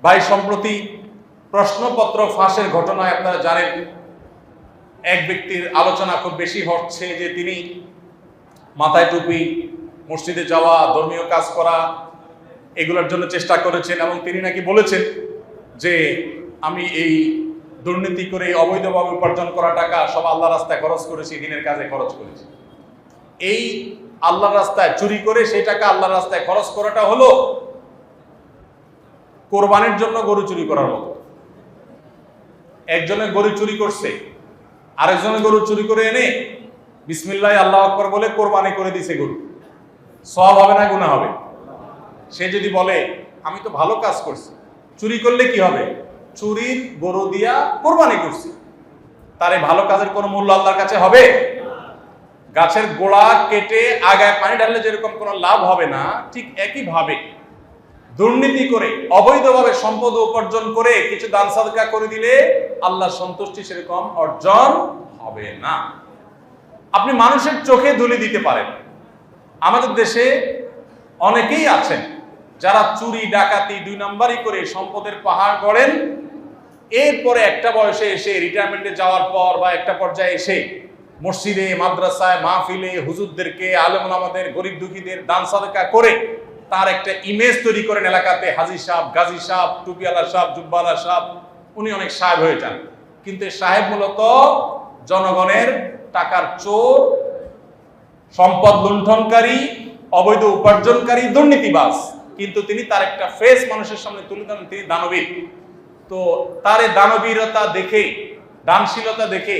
ভাই, সম্প্রতি প্রশ্নপত্র ফাঁসের ঘটনায় আপনারা জানেন, এক ব্যক্তির আলোচনা খুব বেশি হচ্ছে যে তিনি মাথায় টুপি, মসজিদে যাওয়া, ধর্মীয় কাজ করা, এগুলোর জন্য চেষ্টা করেছেন এবং তিনি নাকি বলেছেন যে আমি এই দুর্নীতি করে অবৈধভাবে উপার্জন করা টাকা সব আল্লাহ রাস্তায় খরচ করেছি, দিনের কাজে খরচ করেছি। এই আল্লাহর রাস্তায় চুরি করে সেই টাকা আল্লাহর রাস্তায় খরচ করাটা হলো কোরবানির জন্য গরু চুরি করার মতো। একজনে গরু চুরি করছে, আরেকজনে গরু চুরি করে এনে বিসমিল্লাহ আল্লাহু আকবার বলে কোরবানি করে দিছে গরু। সওয়াব হবে না গুনাহ হবে? সে যদি বলে আমি তো ভালো কাজ করছি, চুরি করলে কি হবে? চুরির গরু দিয়া কোরবানি করছি, তারে ভালো কাজের কোনো মূল্য আল্লাহর কাছে হবে? গাছের গোড়া কেটে আগায় পানি ঢাললে যেরকম কোনো লাভ হবে না, ঠিক একইভাবে দুর্নীতি করে অবৈধভাবে সম্পদ উপার্জন করে কিছু দান সাদকা করে দিলে আল্লাহর সন্তুষ্টি সেরকম অর্জন হবে না। আপনি মানুষের চোখে ধুলি দিতে পারেন। আমাদের দেশে অনেকেই আছেন যারা চুরি ডাকাতি 2 নাম্বারই করে সম্পদের পাহাড় গড়েন। এরপরে একটা বয়সে এসে রিটায়ারমেন্টে যাওয়ার পর বা একটা পর্যায়ে এসে মসজিদে, মাদ্রাসায়, মাহফিলে হুজুরদেরকে, আলেম ওলামাদের, গরিব দুঃখীদের দান সাদকা করে তার একটা ইমেজ তৈরি করেন এলাকাতে। হাজী সাহেব, গাজী সাহেব, টুপিওয়ালা সাহেব, জুব্বাওয়ালা সাহেব, উনি অনেক সাহেব হয়ে যান। কিন্তু সাহেব মূলত জনগণের টাকার চোর, সম্পদ লুণ্ঠনকারী, অবৈধ উপার্জনকারী, দুর্নীতিবাজ। কিন্তু তিনি তার একটা ফেস মানুষের সামনে তুলে ধরেন, তিনি দানবীর। তো তার এই দানবীরতা দেখে, দানশীলতা দেখে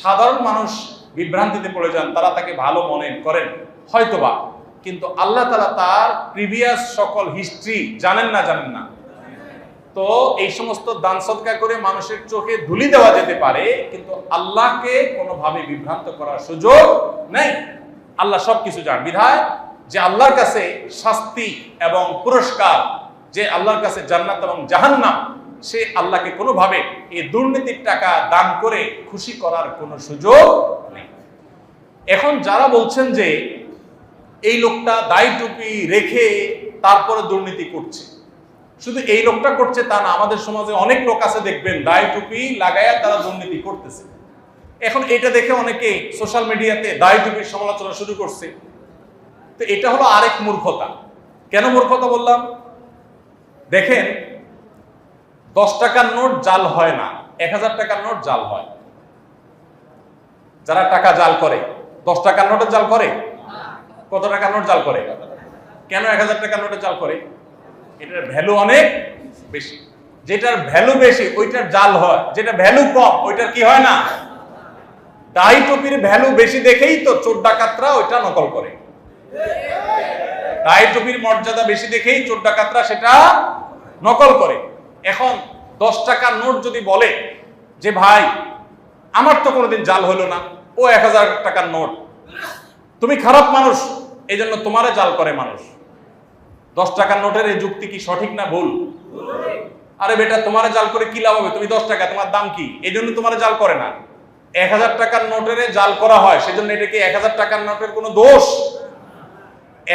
সাধারণ মানুষ বিভ্রান্তিতে পড়ে যান, তারা তাকে ভালো মনে করেন হয়তোবা। কিন্তু আল্লাহ তাআলা তার প্রিভিয়াস সকল হিস্ট্রি জানেন না। তো এই সমস্ত দান সদকা করে মানুষের চোখে ধুলি দেওয়া যেতে পারে, কিন্তু আল্লাহকে কোনোভাবে বিভ্রান্ত করার সুযোগ নেই। আল্লাহ সবকিছু জানেন। বিধায় যে আল্লাহর কাছে শাস্তি এবং পুরস্কার, যে আল্লাহর কাছে জান্নাত এবং জাহান্নাম, সে আল্লাহকে কোনোভাবে এই দুর্নীতির টাকা দান করে খুশি করার কোনো সুযোগ নেই। এখন যারা বলছেন যে এই লোকটা দাড়ি টুপি রেখে তারপরে দুর্নীতি করছে, শুধু এই লোকটা করছে তা না, আমাদের সমাজে অনেক লোক আছে দেখবেন দাড়ি টুপি লাগায়া তারা দুর্নীতি করতেছে। এখন এটা দেখে অনেকে সোশ্যাল মিডিয়াতে দাড়ি টুপির সমালোচনা শুরু করছে। তো এটা হলো আরেক মূর্খতা। কেন মূর্খতা বললাম? দেখেন, 10 টাকার নোট জাল হয় না, 1000 টাকার নোট জাল হয়। যারা টাকা জাল করে 10 টাকার নোটে জাল করে? কত টাকার নোট জাল করে? কেন 1000 টাকার নোটে জাল করে? এটার ভ্যালু অনেক বেশি। যেটার ভ্যালু বেশি ওইটার জাল হয়, যেটা ভ্যালু কম ওইটার কি হয় না। দাড়ি টুপির ভ্যালু বেশি দেখেই তো চোর ডাকাতরা ওইটা নকল করে। দাড়ি টুপির মর্যাদা বেশি দেখেই চোর ডাকাতরা সেটা নকল করে। এখন 10 টাকার নোট যদি বলে যে ভাই আমার তো কোনোদিন জাল হলো না, ও 1000 টাকার নোট, তুমি খারাপ মানুষ এই জন্য তোমারে জাল করে মানুষ। 10 টাকার নোটের এই যুক্তি কি সঠিক না ভুল? আরে বেটা, তোমারে জাল করে কি লাভ হবে? তুমি 10 টাকা, তোমার দাম কি? এই জন্য তোমারে জাল করে না। 1000 টাকার নোটের জাল করা হয়, সেজন্য এটা কি 1000 টাকার নোটের কোনো দোষ?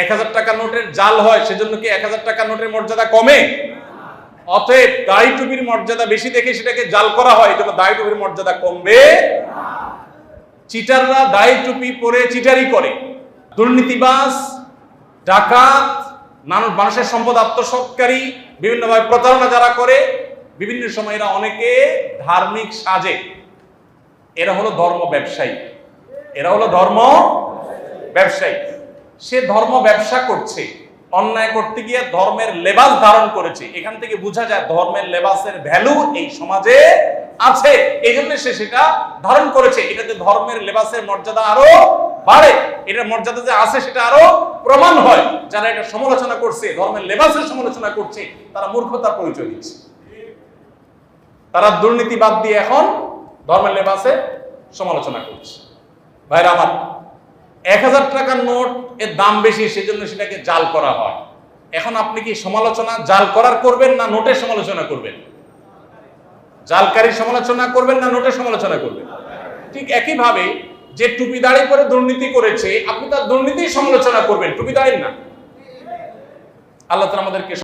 1000 টাকার নোটের জাল হয় সেজন্য কি 1000 টাকার নোটের মর্যাদা কমে? অতএব দাড়ি টুপির মর্যাদা বেশি দেখে সেটাকে জাল করা হয়, এই জন্য দাড়ি টুপির মর্যাদা কমবে। চিটাররা দাড়ি টুপি পরে চিটারি করে, দুর্নীতিবাজ, ডাকাত, মানুষের সম্পদ আত্মসাৎকারী, বিভিন্নভাবে প্রতারণা যারা করে, বিভিন্ন সময় এরা অনেকে ধার্মিক সাজে। এরা হলো ধর্ম ব্যবসায়ী। এরা হলো ধর্ম ব্যবসায়ী। সে ধর্ম ব্যবসা করছে, অন্যায় করতে গিয়ে ধর্মের লেবাস ধারণ করেছে। এখান থেকে বোঝা যায় ধর্মের লেবাসের ভ্যালু এই সমাজে আছে, এই জন্য সে সেটা ধারণ করেছে। এটাতে ধর্মের লেবাসের মর্যাদা আরো বাড়ে, এটার মর্যাদা যে আছে সেটা আরো প্রমাণ হয়। যারা এটা সমালোচনা করছে, ধর্মের লেবাসের সমালোচনা করছে, তারা মূর্খতার পরিচয় দিচ্ছে। তারা দুর্নীতি বাদ দিয়ে এখন ধর্মের লেবাসের সমালোচনা করছে। ভাইরা আমার, 1000 টাকার নোট এর দাম বেশি, সেজন্য সেটাকে জাল করা হয়। এখন আপনি কি সমালোচনা জাল করার করবেন না নোটের সমালোচনা করবেন? জালকারীর সমালোচনা করবেন না নোটের সমালোচনা করবেন? ঠিক একইভাবে যে টুপি দাড়ি করে দুর্নীতি করেছে, আপনি তার দুর্নীতির সমালোচনা করবেন, টুপি দাড়ির না। আল্লাহ তাআলা আমাদেরকে